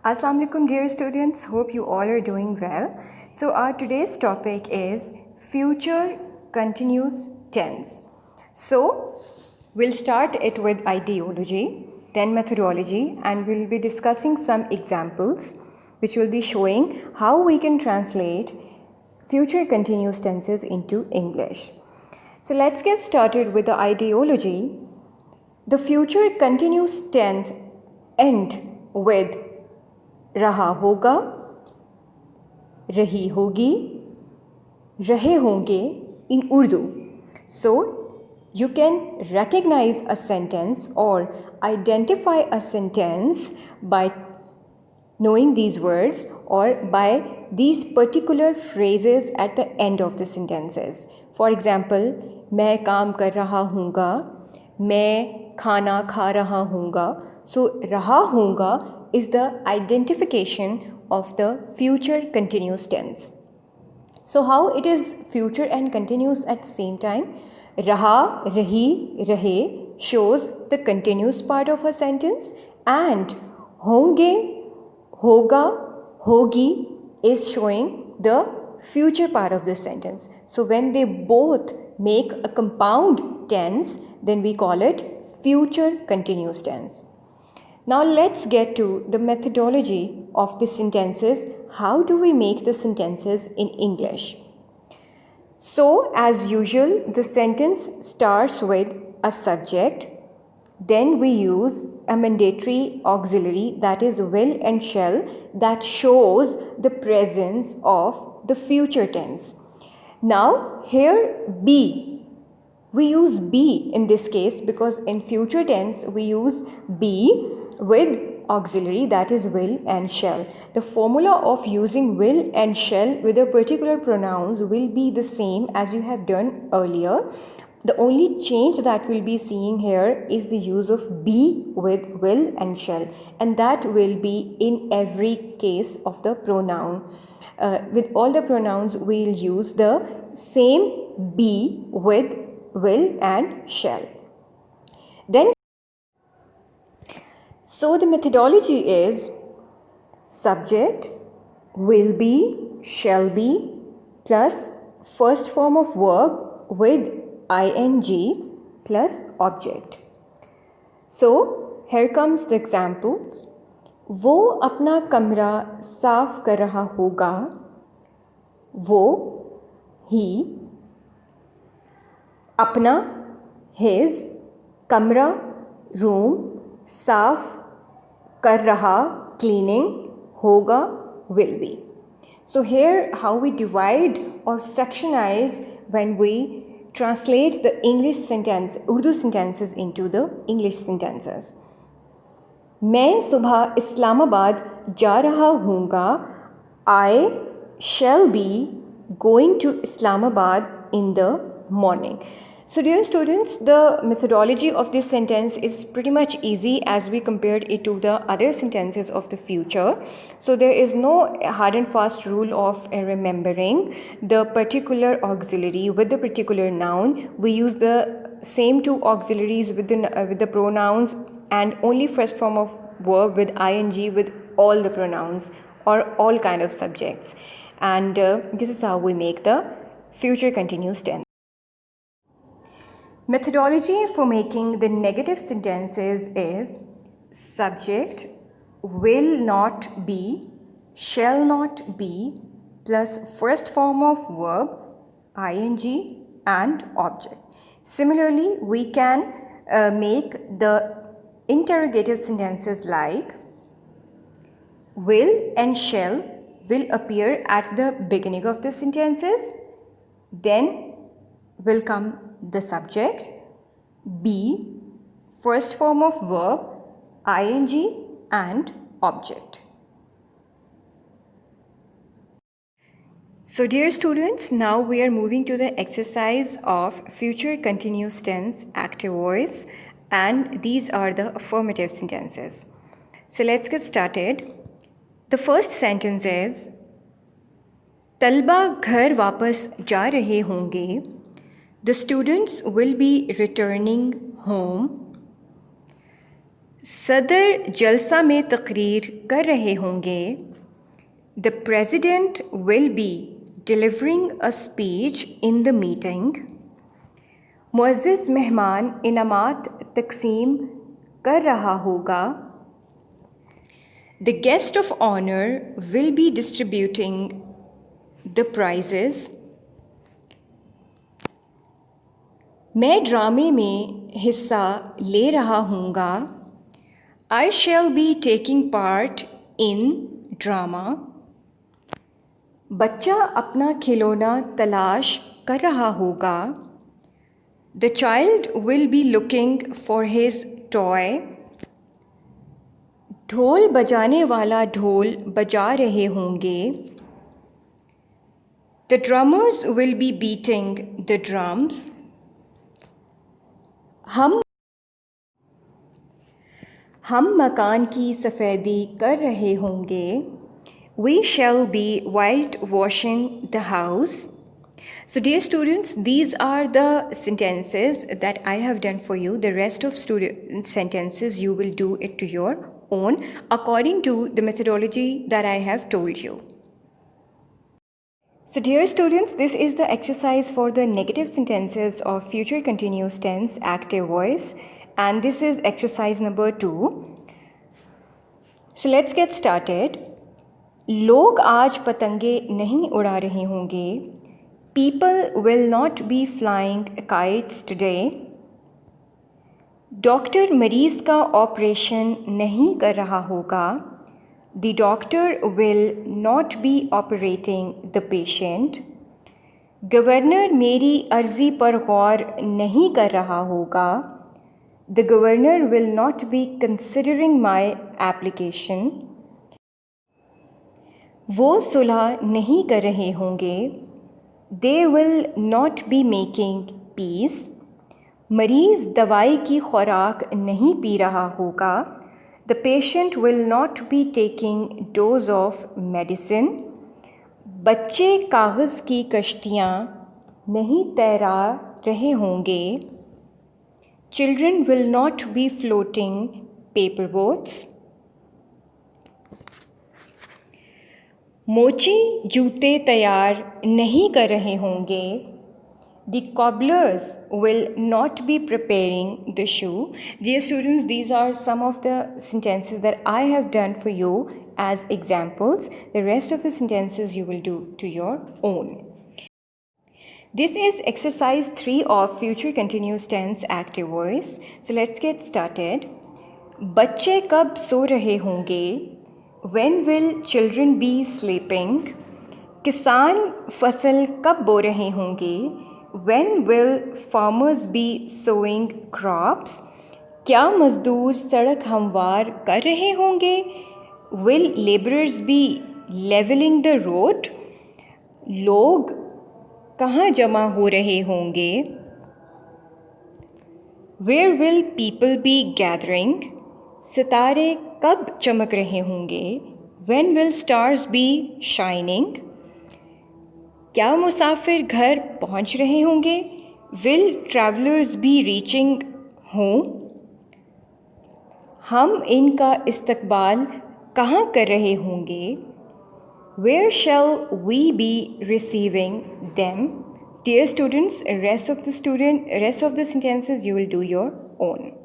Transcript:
Assalamu alaikum dear students, hope you all are doing well. So our today's topic is future continuous tense. So we'll start it with ideology, then methodology, and we'll be discussing some examples which will be showing how we can translate future continuous tenses into English. So let's get started with the ideology. The future continuous tense end with रहा होगा, रही होगी, रहे होंगे in Urdu. So you can recognize a sentence or identify a sentence by knowing these words or by these particular phrases at the end of the sentences. For example, मैं काम कर रहा हूँगा, मैं खाना खा रहा हूँगा. So रहा होगा is the identification of the future continuous tense. So how it is future and continuous at the same time? Raha, rahi, rahe shows the continuous part of a sentence, and honge, hoga, hogi is showing the future part of the sentence. So when they both make a compound tense, then we call it future continuous tense. Now let's get to the methodology of the sentences. How do we make the sentences in English? So as usual, the sentence starts with a subject. Then we use a mandatory auxiliary, that is will and shall, that shows the presence of the future tense. Now here be. We use be in this case because in future tense we use be with auxiliary, that is will and shall. The formula of using will and shall with a particular pronouns will be the same as you have done earlier. The only change that we'll be seeing here is the use of be with will and shall, and that will be in every case of the pronoun. With all the pronouns we'll use the same be with will and shall. Then so the methodology is subject, will be, shall be, plus first form of verb with ing plus object. So here comes the examples. वो अपना कमरा साफ कर रहा होगा. वो, he, अपना, his, कमरा, room, साफ कर रहा, cleaning, होगा, will be. So here how we divide or sectionize when we translate the English sentence, Urdu sentences into the English sentences. मैं सुबह इस्लामाबाद जा रहा हूँगा. I shall be going to Islamabad in the morning. So dear students, the methodology of this sentence is pretty much easy as we compared it to the other sentences of the future. So there is no hard and fast rule of remembering the particular auxiliary with the particular noun. We use the same two auxiliaries with the pronouns and only first form of verb with ing with all the pronouns or all kind of subjects. And this is how we make the future continuous tense. Methodology for making the negative sentences is subject, will not be, shall not be, plus first form of verb, ing and object. Similarly, we can make the interrogative sentences like will and shall will appear at the beginning of the sentences, then will come the subject, be, first form of verb, ing and object. So dear students, now we are moving to the exercise of future continuous tense active voice, and these are the affirmative sentences. So let's get started. The first sentence is तलबा घर वापस जा रहे होंगे. The students will be returning home. सदर जलसा में तकरीर कर रहे होंगे. The president will be delivering a speech in the meeting. मुअज़्ज़िज़ मेहमान इनामात तकसीम कर रहा होगा. The guest of honor will be distributing the prizes. मैं ड्रामे में हिस्सा ले रहा हूँगा. I shall be taking part in drama. बच्चा अपना खिलौना तलाश कर रहा होगा. The child will be looking for his toy. ढोल बजाने वाला ढोल बजा रहे होंगे. The drummers will be beating the drums. हम मकान की सफ़ेदी कर रहे होंगे. We shall be whitewashing the house. So dear students, these are the sentences that I have done for you. The rest of sentences you will do it to your own according to the methodology that I have told you. So dear students, this is the exercise for the negative sentences of future continuous tense active voice, and this is exercise number 2. So let's get started. लोग आज पतंगे नहीं उड़ा रहे होंगे. People will not be flying kites today. Doctor मरीज़ का operation नहीं कर रहा होगा. The doctor will not be operating the patient. Governor मेरी अर्ज़ी पर गौर नहीं कर रहा होगा. The governor will not be considering my application. वो सुलह नहीं कर रहे होंगे. They will not be making peace. मरीज़ दवाई की खुराक नहीं पी रहा होगा. The patient will not be taking dose of medicine. बच्चे कागज़ की कश्तियाँ नहीं तैरा रहे होंगे. Children will not be floating paper boats. मोची जूते तैयार नहीं कर रहे होंगे. The cobblers will not be preparing the shoe. Dear students, these are some of the sentences that I have done for you as examples. The rest of the sentences you will do to your own. This is exercise 3 of future continuous tense active voice. So let's get started. बच्चे कब सो रहे होंगे? When will children be sleeping? किसान फसल कब बो रहे होंगे? When will farmers be sowing crops? क्या मज़दूर सड़क हमवार कर रहे होंगे? Will laborers be leveling the road? लोग कहाँ जमा हो रहे होंगे? Where will people be gathering? सितारे कब चमक रहे होंगे? When will stars be shining? क्या मुसाफिर घर पहुंच रहे होंगे? Will travelers be reaching home? हम इनका इस्तकबाल कहाँ कर रहे होंगे? Where shall we be receiving them? Dear students, rest of the sentences you will do your own.